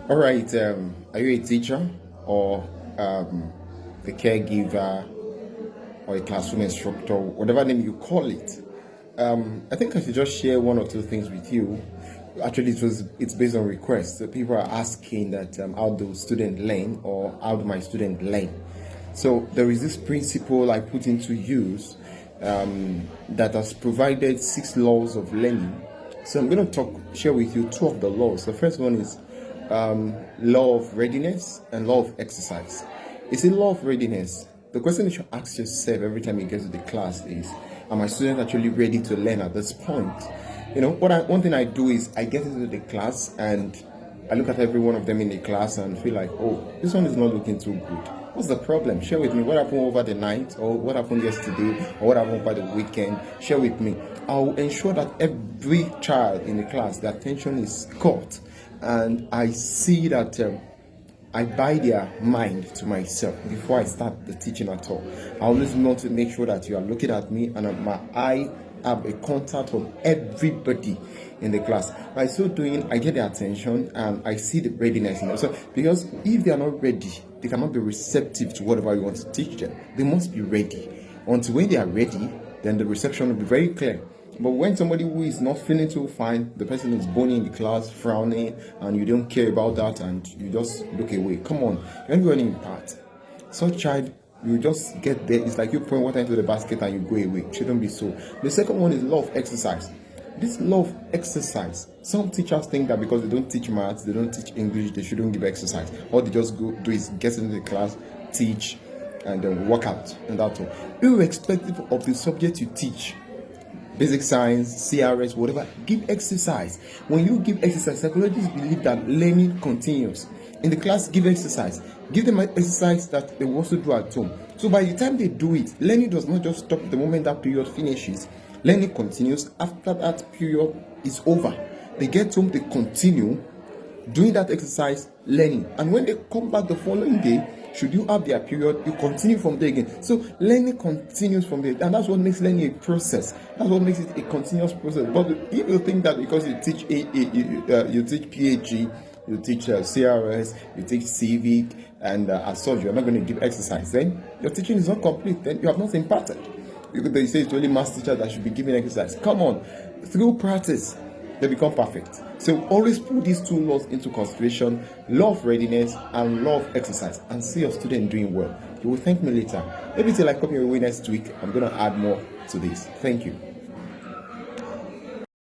All right. Are you a teacher or a caregiver or a classroom instructor, whatever name you call it? I think I should just share one or two things with you. Actually, it's based on requests. So people are asking that how do students learn or how do my students learn? So there is this principle I put into use that has provided 6 laws of learning. So I'm going to share with you 2 of the laws. The first one is law of readiness and law of exercise. It's a law of readiness. The question you should ask yourself every time you get to the class is, are my students actually ready to learn at this point? You know, one thing I do is I get into the class and I look at every one of them in the class and feel like, oh, this one is not looking too good. What's the problem? Share with me what happened over the night, or what happened yesterday, or what happened over the weekend. Share with me. I'll ensure that every child in the class, their attention is caught, and I see that I buy their mind to myself before I start the teaching at all. I always want to make sure that you are looking at me and my eye have a contact from everybody in the class. By so doing, I get their attention and I see the readiness in them. So, because if they are not ready, they cannot be receptive to whatever you want to teach them. They must be ready. Until when they are ready, then the reception will be very clear. But when somebody who is not feeling too fine, the person is boning in the class, frowning, and you don't care about that and you just look away. Come on, you don't go any part. Such child, you just get there. It's like you pour water into the basket and you go away. It shouldn't be so. The second one is law of exercise. This law of exercise, some teachers think that because they don't teach maths, they don't teach English, they shouldn't give exercise. All they just go do is get into the class, teach, and then work out. And that's all. Irrespective of the subject you teach, basic science, CRS, whatever, give exercise. When you give exercise, psychologists believe that learning continues. In the class, give exercise. Give them an exercise that they will also do at home. So by the time they do it, learning does not just stop the moment that period finishes. Learning continues after that period is over. They get home, they continue doing that exercise, learning. And when they come back the following day, should you have their period, you continue from there again. So learning continues from there, and that's what makes learning a process. That's what makes it a continuous process. But if you think that because you teach you teach PhD, you teach CRS, you teach civic, and as such you're not going to give exercise, then your teaching is not complete. Then you have not imparted. They say it's only math teacher that should be giving exercise. Come on, through practice they become perfect. So always put these 2 laws into consideration: law of readiness and law of exercise, and see your student doing well. You will thank me later. Maybe till I come your way next week, I'm going to add more to this. Thank you.